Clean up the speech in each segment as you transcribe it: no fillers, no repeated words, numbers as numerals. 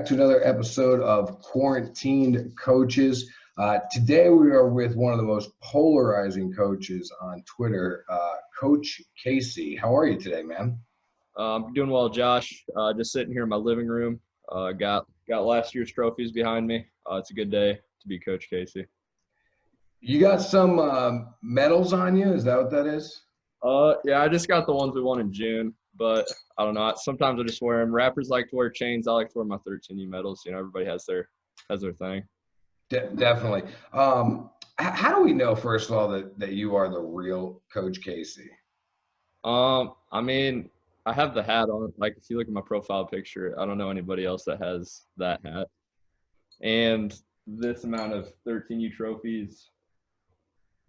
back to another episode of Quarantined Coaches. Today we are with one of the most polarizing coaches on Twitter, Coach Casey. How are you today, man? I'm doing well, Josh. Just sitting here in my living room. Got last year's trophies behind me. It's a good day to be Coach Casey. You got some medals on you? Is that what that is? Yeah, I just got the ones we won in June, but I don't know. Sometimes I just wear them. Rappers like to wear chains. I like to wear my 13U medals. You know, everybody has their thing. Definitely. How do we know, first of all, that you are the real Coach Casey? I mean, I have the hat on. Like, if you look at my profile picture, I don't know anybody else that has that hat. And this amount of 13U trophies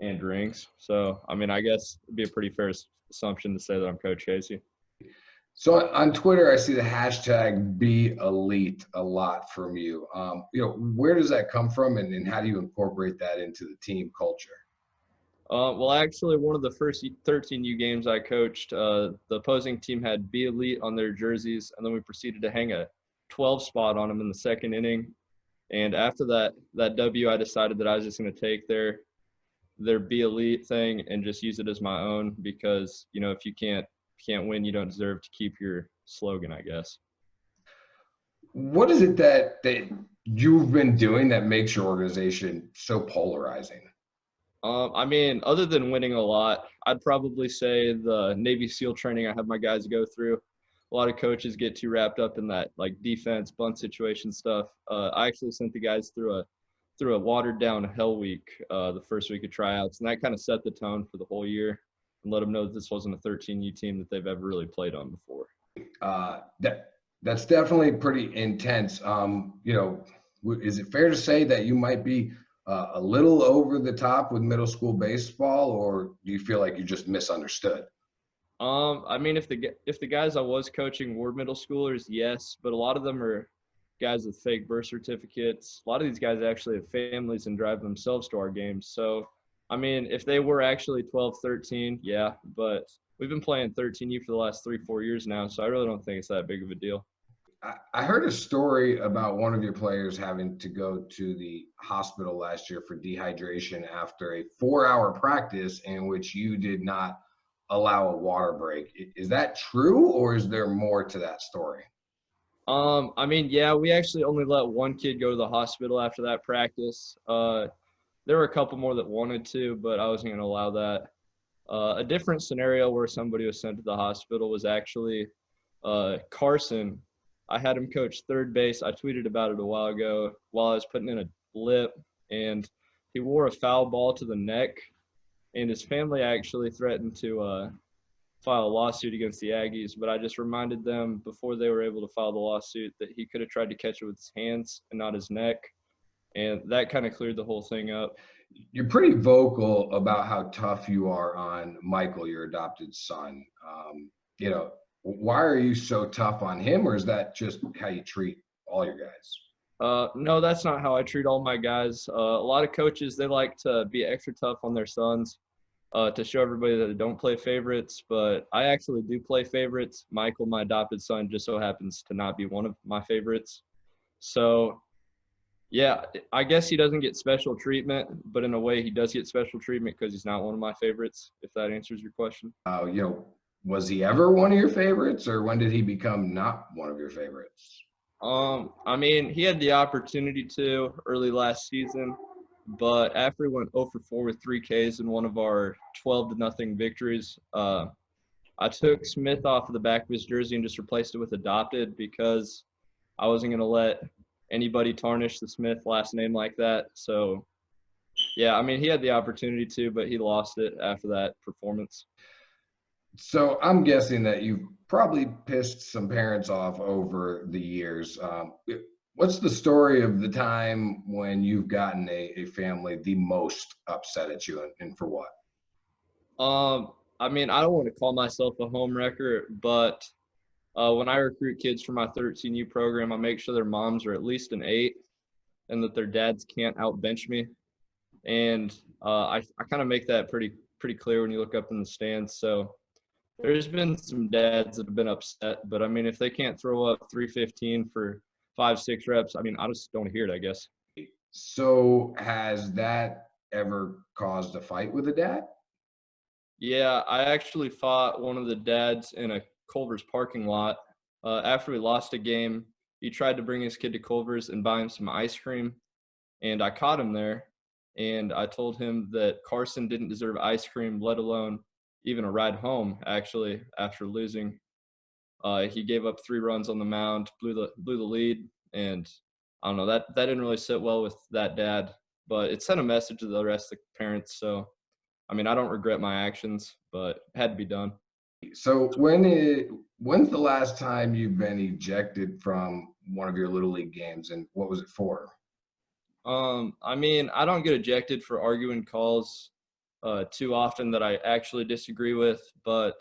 and drinks. So, I mean, I guess it'd be a pretty fair assumption to say that I'm Coach Casey. So on Twitter, I see the hashtag Be Elite a lot from you. Where does that come from, and how do you incorporate that into the team culture? Well, actually, one of the first 13U games I coached, the opposing team had Be Elite on their jerseys, and then we proceeded to hang a 12 spot on them in the second inning. And after that W, I decided that I was just going to take their Be Elite thing and just use it as my own, because, you know, if you can't win, you don't deserve to keep your slogan, I guess. What is it that you've been doing that makes your organization so polarizing? I mean, other than winning a lot, I'd probably say the Navy SEAL training I have my guys go through. A lot of coaches get too wrapped up in that, like, defense, bunt situation stuff. I actually sent the guys through a watered down hell week the first week of tryouts, and that kind of set the tone for the whole year and let them know that this wasn't a 13U team that they've ever really played on before. That's definitely pretty intense. Is it fair to say that you might be a little over the top with middle school baseball, or do you feel like you're just misunderstood? I mean, if the guys I was coaching were middle schoolers, yes, but a lot of them are guys with fake birth certificates. A lot of these guys actually have families and drive themselves to our games. So, I mean, if they were actually 12, 13, yeah, but we've been playing 13U for the last 3-4 years now, so I really don't think it's that big of a deal. I heard a story about one of your players having to go to the hospital last year for dehydration after a 4-hour practice in which you did not allow a water break. Is that true, or is there more to that story? I mean, yeah, we actually only let one kid go to the hospital after that practice. There were a couple more that wanted to, but I wasn't going to allow that. A different scenario where somebody was sent to the hospital was actually Carson. I had him coach third base. I tweeted about it a while ago while I was putting in a blip, and he wore a foul ball to the neck, and his family actually threatened to file a lawsuit against the Aggies, but I just reminded them before they were able to file the lawsuit that he could have tried to catch it with his hands and not his neck, and that kind of cleared the whole thing up. You're pretty vocal about how tough you are on Michael, your adopted son. Why are you so tough on him, or is that just how you treat all your guys? No, that's not how I treat all my guys. A lot of coaches, they like to be extra tough on their sons to show everybody that they don't play favorites, but I actually do play favorites. Michael, my adopted son, just so happens to not be one of my favorites. So, yeah, I guess he doesn't get special treatment, but in a way he does get special treatment because he's not one of my favorites, if that answers your question. Was he ever one of your favorites, or when did he become not one of your favorites? I mean, he had the opportunity to early last season, but after he went 0 for 4 with 3 Ks in one of our 12-0 victories, I took Smyth off of the back of his jersey and just replaced it with adopted because I wasn't going to let anybody tarnish the Smyth last name like that. So, yeah, I mean, he had the opportunity to, but he lost it after that performance. So I'm guessing that you've probably pissed some parents off over the years. What's the story of the time when you've gotten a family the most upset at you, and for what? I mean, I don't want to call myself a home wrecker, but when I recruit kids for my 13U program, I make sure their moms are at least an 8 and that their dads can't outbench me. And I kind of make that pretty clear when you look up in the stands. So there's been some dads that have been upset, but I mean, if they can't throw up 315 for 5, 6 reps. I mean, I just don't hear it, I guess. So has that ever caused a fight with a dad? Yeah, I actually fought one of the dads in a Culver's parking lot. After we lost a game, he tried to bring his kid to Culver's and buy him some ice cream, and I caught him there. And I told him that Carson didn't deserve ice cream, let alone even a ride home. Actually, after losing, he gave up 3 runs on the mound, blew the lead, and I don't know, that didn't really sit well with that dad. But it sent a message to the rest of the parents. So I mean, I don't regret my actions, but it had to be done. So when's the last time you've been ejected from one of your little league games, and what was it for? I mean, I don't get ejected for arguing calls too often that I actually disagree with, but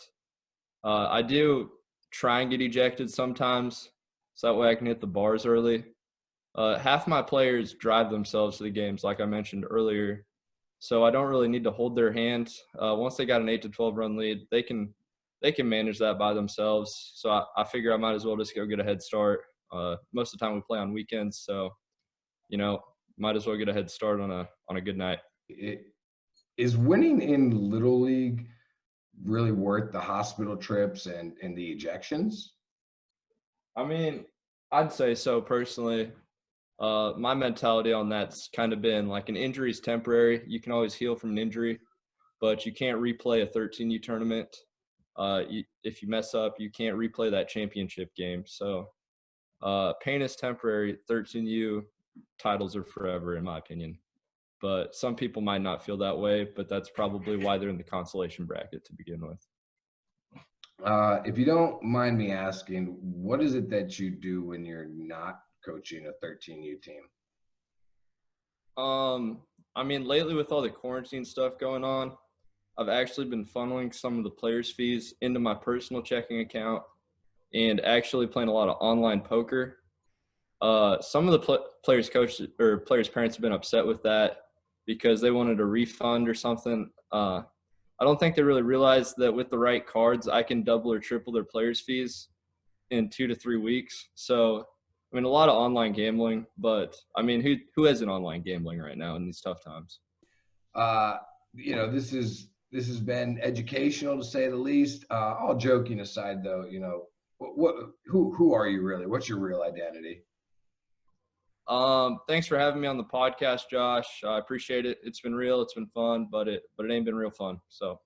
I do try and get ejected sometimes, so that way I can hit the bars early. Half my players drive themselves to the games, like I mentioned earlier, so I don't really need to hold their hand. Once they got an 8 to 12 run lead, they can manage that by themselves. So I figure I might as well just go get a head start. Most of the time we play on weekends, so you know, might as well get a head start on a good night. It, is winning in little league really worth the hospital trips and the ejections? I mean, I'd say so personally. My mentality on that's kind of been like an injury is temporary. You can always heal from an injury, but you can't replay a 13U tournament. If you mess up, you can't replay that championship game. So pain is temporary. 13U titles are forever, in my opinion. But some people might not feel that way, but that's probably why they're in the consolation bracket to begin with. If you don't mind me asking, what is it that you do when you're not coaching a 13U team? Um, I mean, lately with all the quarantine stuff going on, I've actually been funneling some of the players' fees into my personal checking account and actually playing a lot of online poker. Some of the players' coaches or players' parents have been upset with that because they wanted a refund or something. I don't think they really realized that with the right cards, I can double or triple their players' fees in 2 to 3 weeks. So, I mean, a lot of online gambling, but I mean, who isn't online gambling right now in these tough times? Uh, this has been educational to say the least. All joking aside, though, who are you really? What's your real identity? Thanks for having me on the podcast, Josh. I appreciate it. It's been real. It's been fun, but it ain't been real fun. So.